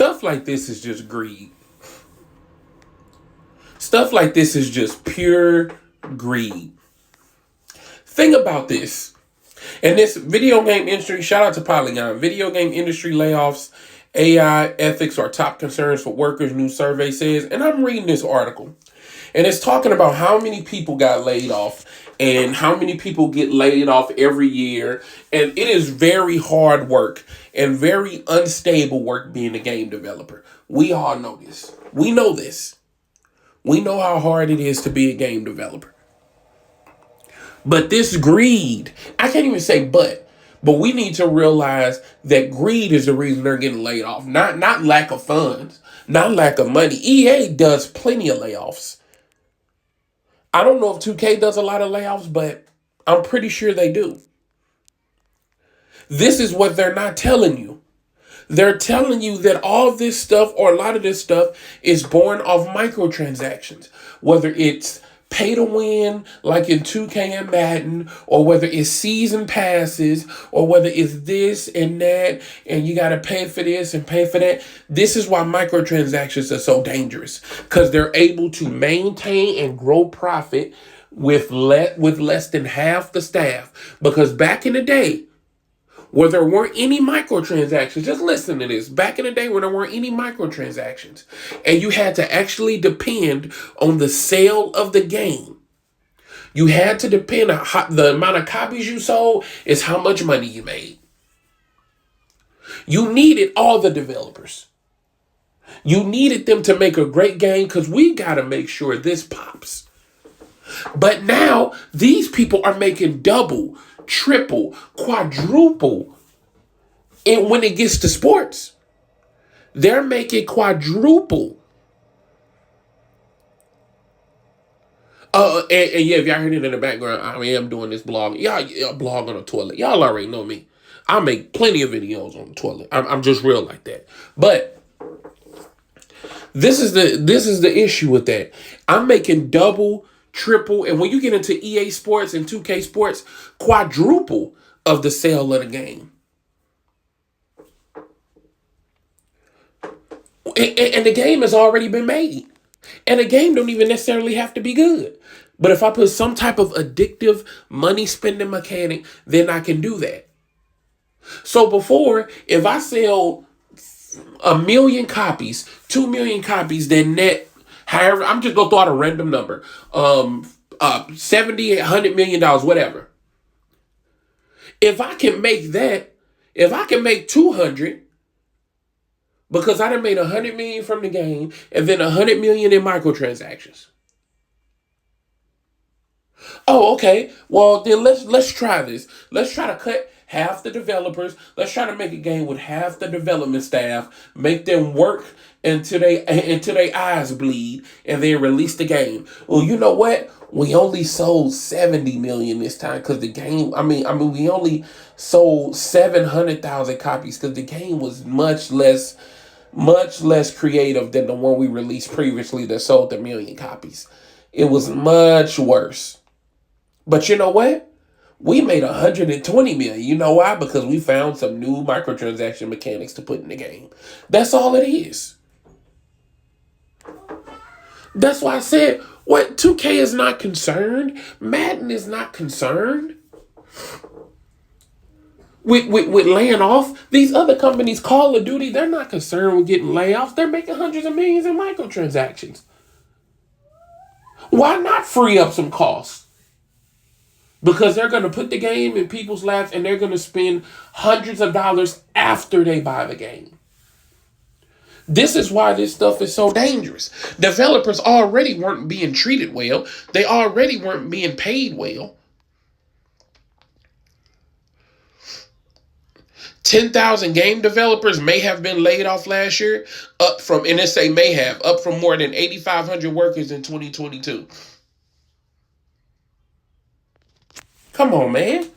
Stuff like this is just greed. Stuff like this is just pure greed. Think about this. In this video game industry, shout out to Polygon, video game industry layoffs, AI ethics are top concerns for workers, new survey says. And I'm reading this article. And it's talking about how many people got laid off and how many people get laid off every year. And it is very hard work and very unstable work being a game developer. We all know this. We know this. We know how hard it is to be a game developer. But this greed, I can't even say but we need to realize that greed is the reason they're getting laid off. Not lack of funds, not lack of money. EA does plenty of layoffs. I don't know if 2K does a lot of layoffs, but I'm pretty sure they do. This is what they're not telling you. They're telling you that all this stuff or a lot of this stuff is born off microtransactions, whether it's pay to win like in 2K and Madden, or whether it's season passes, or whether it's this and that, and you got to pay for this and pay for that. This is why microtransactions are so dangerous, because they're able to maintain and grow profit with less than half the staff. Because back in the day, where there weren't any microtransactions, just listen to this. Back in the day when there weren't any microtransactions, and you had to actually depend on the sale of the game. You had to depend on the amount of copies you sold is how much money you made. You needed all the developers. You needed them to make a great game because we got to make sure this pops. But now these people are making double, triple, quadruple. And when it gets to sports, they're making quadruple. And yeah, if y'all heard it in the background, I am doing this blog. Y'all blog on the toilet. Y'all already know me. I make plenty of videos on the toilet. I'm just real like that. But this is the issue with that. I'm making double, triple, and when you get into EA Sports and 2K Sports, quadruple of the sale of the game. And the game has already been made. And the game don't even necessarily have to be good. But if I put some type of addictive money spending mechanic, then I can do that. So before, if I sell 1 million copies, 2 million copies, then net, however, I'm just going to throw out a random number. $70, $100 million, whatever. If I can make that, if I can make 200, because I done made 100 million from the game and then 100 million in microtransactions. Oh, okay. Well, then let's try this. Let's try to cut half the developers. Let's try to make a game with half the development staff, make them work until they eyes bleed, and then release the game. Well, you know what? We only sold 70 million this time because the game, we only sold 700,000 copies because the game was much less creative than the one we released previously that sold 1 million copies. It was much worse. But you know what? We made 120 million. You know why? Because we found some new microtransaction mechanics to put in the game. That's all it is. That's why I said, what, 2K is not concerned? Madden is not concerned with laying off. These other companies, Call of Duty, they're not concerned with getting layoffs. They're making hundreds of millions in microtransactions. Why not free up some costs? Because they're going to put the game in people's laps and they're going to spend hundreds of dollars after they buy the game. This is why this stuff is so dangerous. Developers already weren't being treated well. They already weren't being paid well. 10,000 game developers may have been laid off last year, up from more than 8,500 workers in 2022. Come on, man.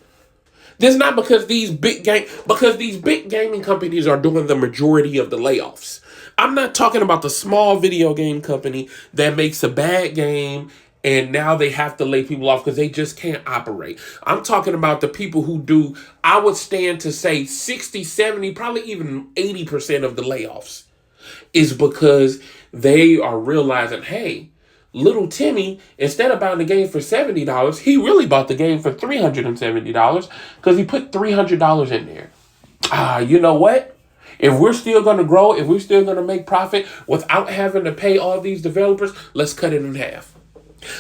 This is not because these big gaming companies are doing the majority of the layoffs. I'm not talking about the small video game company that makes a bad game and now they have to lay people off because they just can't operate. I'm talking about the people who do, I would stand to say 60, 70, probably even 80% of the layoffs. is because they are realizing, hey, little Timmy, instead of buying the game for $70, he really bought the game for $370 because he put $300 in there. You know what? If we're still going to grow, if we're still going to make profit without having to pay all these developers, let's cut it in half.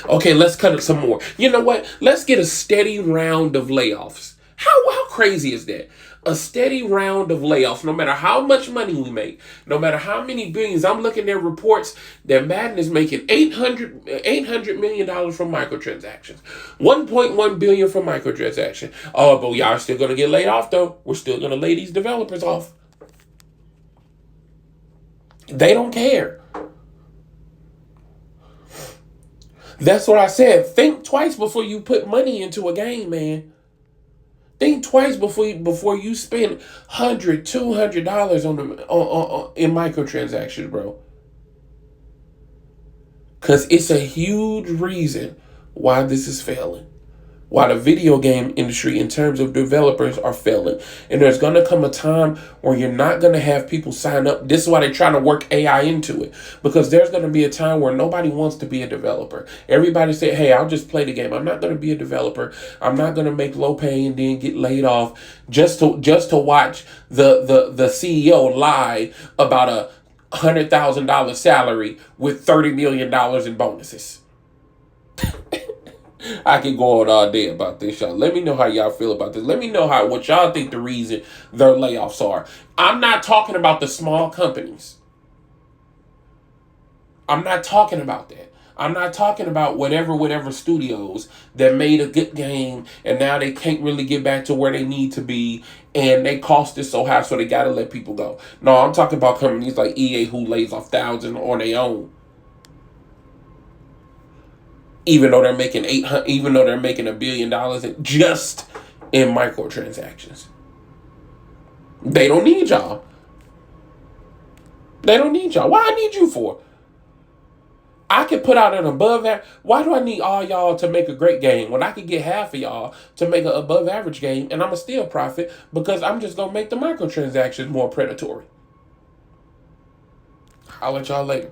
Okay, let's cut it some more. You know what? Let's get a steady round of layoffs. How crazy is that? A steady round of layoffs, no matter how much money we make, no matter how many billions. I'm looking at reports that Madden is making $800 million from microtransactions, 1.1 billion from microtransactions. Oh, but y'all are still going to get laid off, though. We're still going to lay these developers off. They don't care. That's what I said. Think twice before you put money into a game, man. Think twice before you spend $100, $200 in microtransactions, bro. Because it's a huge reason why this is failing. Why the video game industry in terms of developers are failing. And there's going to come a time where you're not going to have people sign up. This is why they're trying to work AI into it. Because there's going to be a time where nobody wants to be a developer. Everybody say, hey, I'll just play the game. I'm not going to be a developer. I'm not going to make low pay and then get laid off just to watch the CEO lie about a $100,000 salary with $30 million in bonuses. I can go on all day about this, y'all. Let me know how y'all feel about this. Let me know what y'all think the reason their layoffs are. I'm not talking about the small companies. I'm not talking about that. I'm not talking about whatever studios that made a good game and now they can't really get back to where they need to be and they cost is so high so they got to let people go. No, I'm talking about companies like EA who lays off thousands on their own. Even though they're making $1 billion just in microtransactions. They don't need y'all. They don't need y'all. Why I need you for? I could put out an above average. Why do I need all y'all to make a great game when I could get half of y'all to make an above average game and I'm going to still profit because I'm just going to make the microtransactions more predatory? I'll let y'all later.